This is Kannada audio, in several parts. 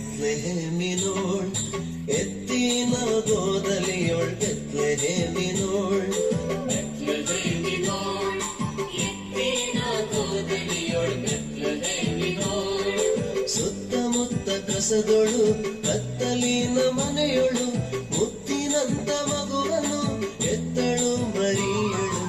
ಬೆತ್ಲೆಹೇಮಿನೋಳ್ ಎತ್ತಿನ ಗೋದಲಿಯೊಳ್ ಬೆತ್ಲೆಹೇಮಿನೋಳ್ ಎತ್ತಿನ ಗೋದಲಿಯೊಳ್ ಬೆತ್ಲೆಹೇಮಿನೋಳ್ ಸುತ್ತಮುತ್ತ ಕಸದೊಳು ಕತ್ತಲಿನ ಮನೆಯೊಳು ಮುತ್ತಿನಂತ ಮಗುವನು ಎತ್ತಳು ಮರಿಯಳು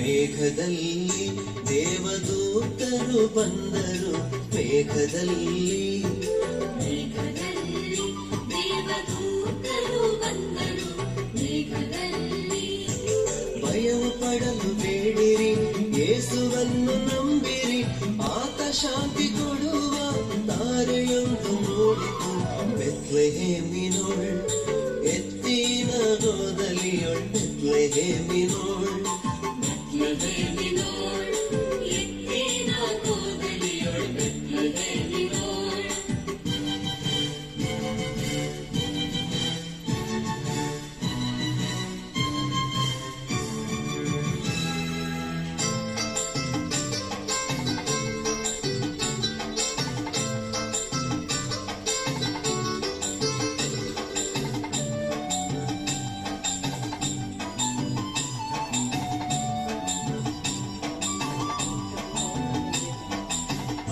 ಮೇಘದಲ್ಲಿ ದೇವದೂತರು ಬಂದರು, ಮೇಘದಲ್ಲಿ ದೇವದೂತರು ಬಂದರು, ಮೇಘದಲ್ಲಿ ಭಯವು ಪಡಲು ಬೇಡಿರಿ, ಯೇಸುವನ್ನು ನಂಬಿರಿ, ಆತ ಶಾಂತಿ ಕೊಡುವ ತಾರೆಯೊಂದು ಮೂಡಿತು ಬೆತ್ಲೆಹೇಮಿನೋಳ್, ಎತ್ತಿನ ಗೋದಲಿಯೊಳ್ ಬೆತ್ಲೆಹೇಮಿನೋಳ್, ಎತ್ತಿನ ಗೋದಲಿಯೊಳ್ ಬೆತ್ಲೆಹೇಮಿನೋಳ್.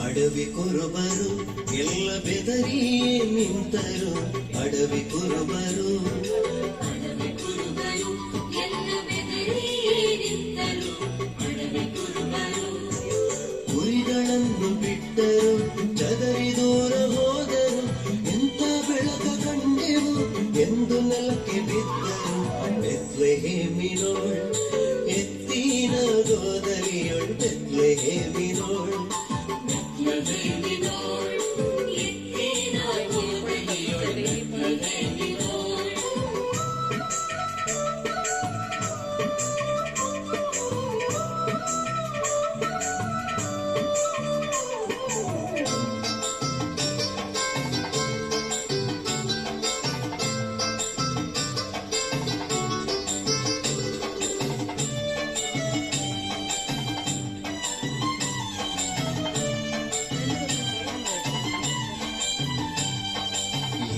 ಅಡವಿ ಕುರುಬರು ಎಲ್ಲ ಬೆದರಿಯೇ ನಿಂತರು, ಅಡವಿ ಕುರುಬರು ಎಲ್ಲ ಬೆದರಿಯೇ ನಿಂತರು, ಅಡವಿ ಕುರುಬರು ಕುರಿಗಳನ್ನು ಬಿಟ್ಟರು, ಚದರಿ ದೂರ ಹೋದರು, ಎಂಥ ಬೆಳಕ ಕಂಡೆವು ಎಂದು ನೆಲಕ್ಕೆ ಬಿದ್ದರು ಬೆತ್ಲೆಹೇಮಿನೋಳ್, ಎತ್ತಿನ ಗೋದಲಿಯೊಳ್ ಬೆತ್ಲೆಹೇಮಿನೋಳ್, ಎತ್ತಿನ ಗೋದಲಿಯೊಳ್ ಬೆತ್ಲೆಹೇಮಿನೋಳ್.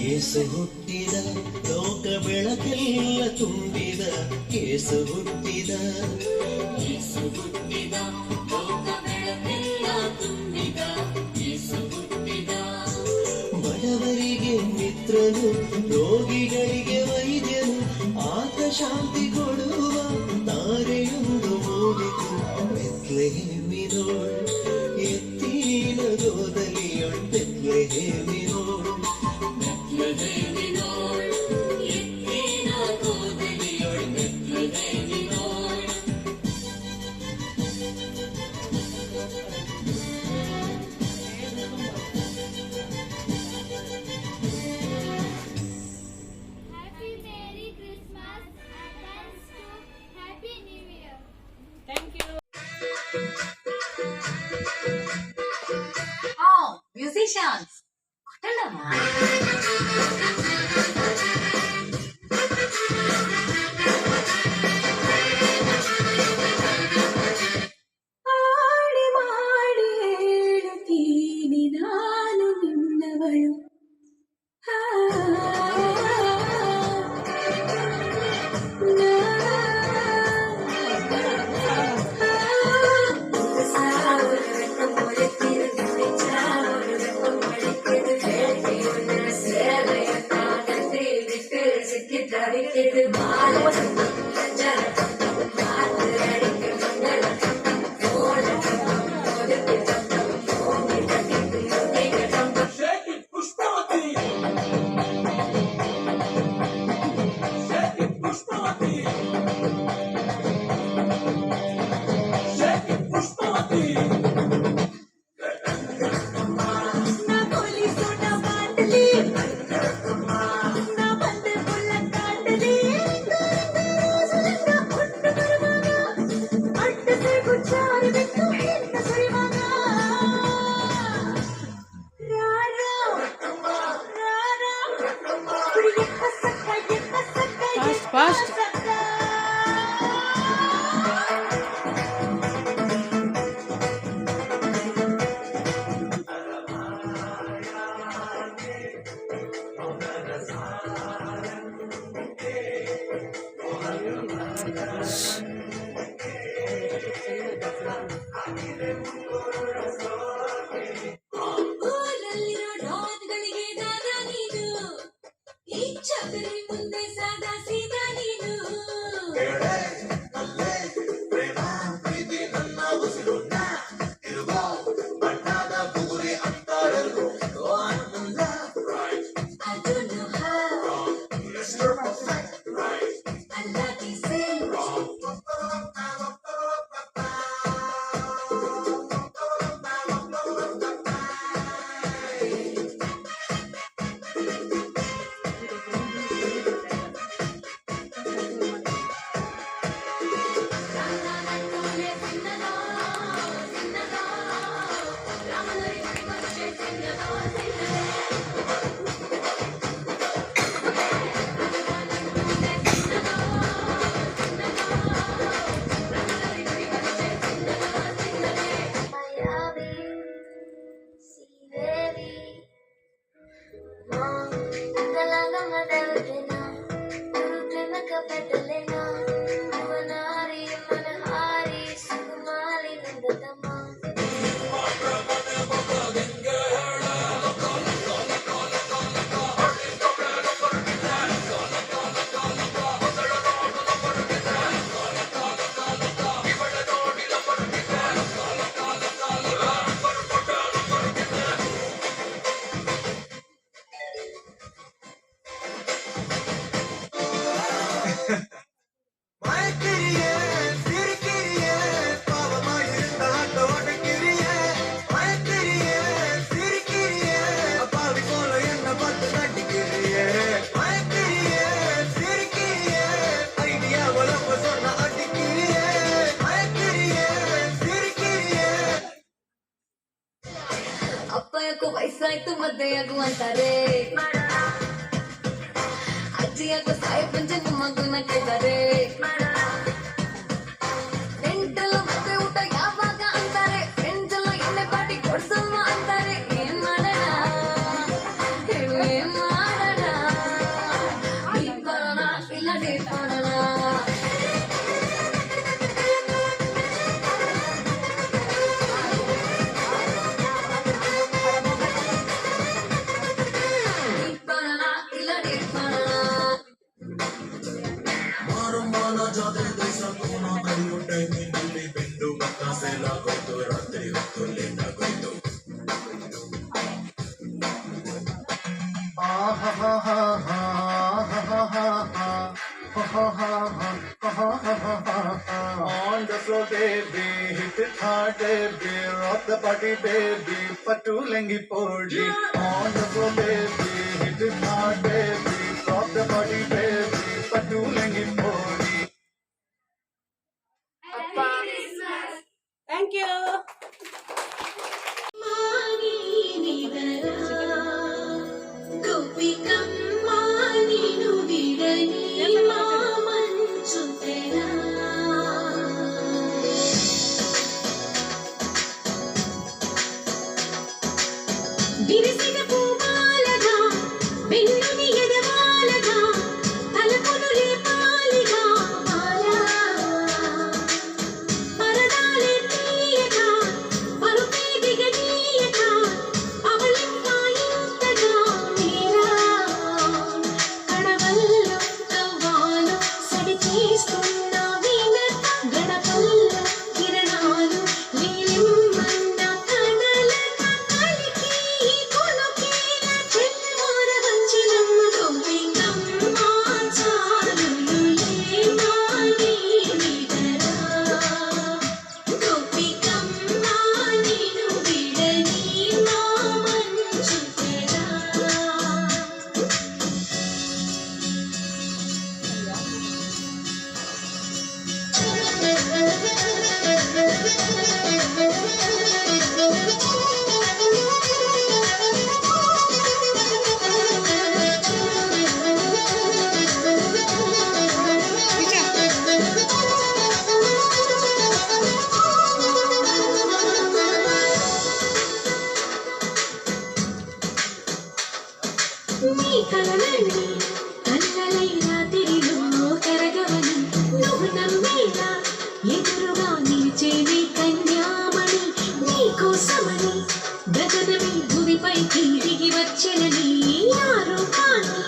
ಯೇಸು ಹುಟ್ಟಿದ ಲೋಕ ಬೆಳಕೆಲ್ಲ ತುಂಬಿದ, ಯೇಸು ಹುಟ್ಟಿದ ಯೇಸು ಹುಟ್ಟಿದ ಲೋಕ ಬೆಳಕೆಲ್ಲ ತುಂಬಿದ, ಯೇಸು ಹುಟ್ಟಿದ ಬಡವರಿಗೆ ಮಿತ್ರನು, ರೋಗಿಗಳಿಗೆ ವೈದ್ಯನು, ಆತ ಶಾಂತಿ ಕೊಡುವ ತಾರೆಯೊಂದು ಮೂಡಿತು ಬೆತ್ಲೆಹೇಮಿನೋಳ್, ಎತ್ತಿನ ಗೋದಲಿಯೊಳ್ ಬೆತ್ಲೆಹೇಮಿನೋಳ್, ಎತ್ತಿನ ಗೋದಲಿಯೊಳ್ ಬೆತ್ಲೆಹೇಮಿನೋಳ್. Happy Merry Christmas, advance to Happy New Year. Thank you. Oh, musicians. ಕೊಟ್ಟಲ್ಲಮ್ಮ. ಆಡಿ ಮಾಡಿ ಹೇಳುತ್ತೀನಿ ನಾನು ನಿನ್ನವಳು, ಆ, నా పోలీసు నా బాటలి, నా బండి పుల్ల కాటలి, రోజులంతా పుట్టు బరువాగ, అడ్డు సేపు చారు పెట్టు ఎన్న సురివాగ. రారా రారా ఇప్పుడు ఎక్క సక్క Fast, fast. సక్క. ಊರಲ್ಲಿರೋ ಡಾನ್ಗಳಿಗೆ ದಾರ ನೀನು, ಈ ಚದರಿ ಮುಂದೆ ಸಾದಾ ಸೀದಾ ನೀನು. వదనా ప్రేమక బదలేనా అవనారి మనహారి సుకుమారి నందతమా மயக்கிறியே சிரிக்கிறியே பாவமாயிருந்த ஆட்டோட கிரியே மயக்கிறியே சிரிக்கிறியே அப்பாவி போல என்ன பார்த்து நட்டிக்கிறியே மயக்கிறியே சிரிக்கிறியே ஐடியாவல சொன்ன அடிக்கிறியே மயக்கிறியே சிரிக்கிறியே ಅಪ್ಪಯ್ಯಕ್ಕೂ ವಯಸ್ಸಾಯ್ತು ಮದ್ದೆಯಾಗು ಅಂತಾರೆ ಅಜ್ಜಿಯಾಗು ಸಾಯಿ ಪಂಚೆ ಮಗುನ ಕೇಳ್ತಾರೆ ನೆಂಟೆಲ್ಲ ಮತ್ತೆ ಊಟ ಯಾವಾಗ ಅಂತಾರೆ ಫ್ರೆಂಡ್ಸ್ ಎಲ್ಲ ಎಣ್ಣೆ ಪಾಟಿ ಕೊಡ್ಸಮ್ಮ ಅಂತಾರೆ ಏನ್ ಮಾಡೋಣ ಹೇಳು ಏನ್ ಮಾಡೋಣ ಡೇಟ್ ಮಾಡೋಣ ಇಲ್ಲ ಡೇಟ್ ಮಾಡೋಣ ಡೇಟ್ ಮಾಡೋಣ ಇಲ್ಲ ಡೇಟ್ ಮಾಡೋಣ ಮಾರುಮಾನ ಜಾತ್ರೆ ದಿವಸ ಕೋನ ಕಡಿಯೋ ಟೈಮಿನಲ್ಲಿ ಬೆಂಡು ಬತ್ತಾಸೆಲಾಗೋಯ್ತು ರಾತ್ರಿ ಹೊತ್ತು ಲೇಟ್ ಆಗೋಯ್ತು On the floor, baby, hit it hard, baby, rock the body, baby, patulengi podi. On the floor, baby, hit it hard, baby, rock the body, baby, patulengi podi. Thank you. విరిసిన పూమాలగా వెన్నుని ఎదవాలగా తలపును లేపాలిగా మాలా పరదాలే తీయక పరుపే దిగనీయక అవలింపా ఇంతగా నీలా కడవల్లో కవ్వాలు సడి చేస్తున్న వీణ గడపల్లో కిరణాలు నీలిమ్మన్న కడలక కలికి కొనుకేల చెల్లెమోర వంచినమ్మ గోపికమ్మ చాలులులే మాని నిదరా గోపికమ్మ నిను విడని మా మంచు తెరా నీ కలలన్నీ కళ్ళలై రాత్రిలో కరగవని నువ్వు నమ్మేలా ఎదురుగా నిలిచేవి కన్యామణి నీ కోసమని గగనమే భూమిపైకి దిగి వచ్చెనని ఆ రూపాన్ని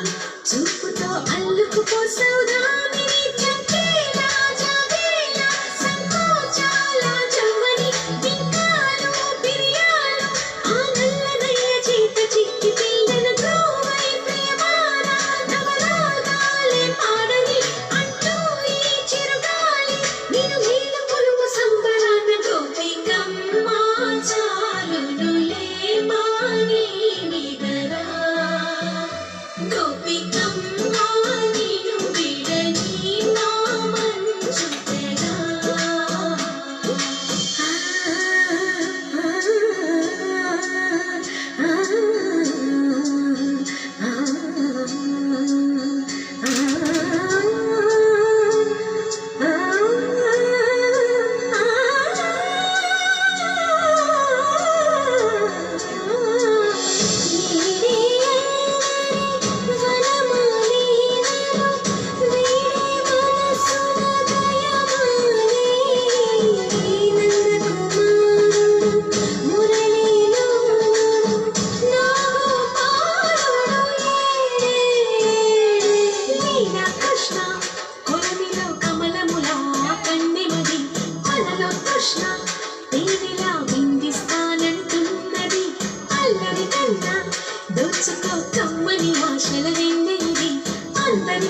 చూపుతో అల్లుకుపోసౌదామిని చంకేలా జాగేలా సంకోచాల జవ్వని బింకాలు బిరియాలు ఆ నల్లనయ్య చేత చిక్కి పిల్లన గ్రోవై ప్రియమాన నవరాగాలే పాడని అంటూ ఈ చిరుగాలి నిన్ను మేలు కొలువు సంబరాన గోపికమ్మ చాలునులే మాని నిదరా గోపికమ్మ నిన్ను విడని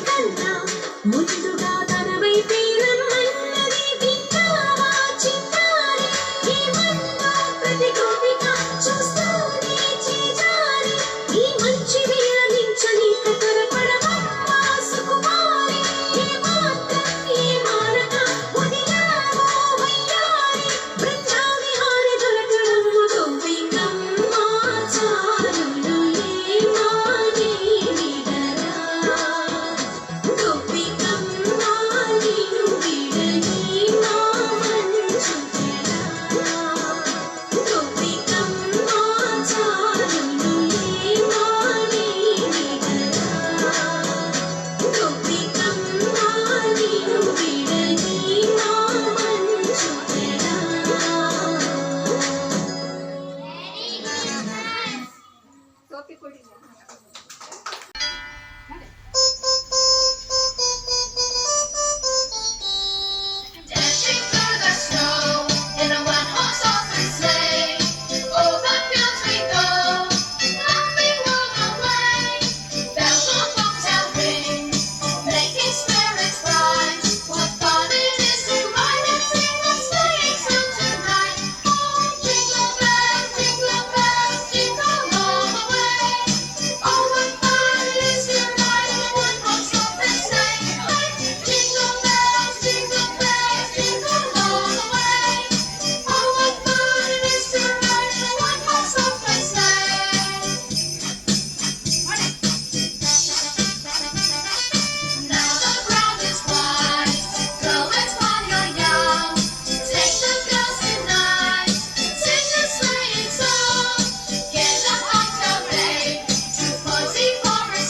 కన్నా ముందుగా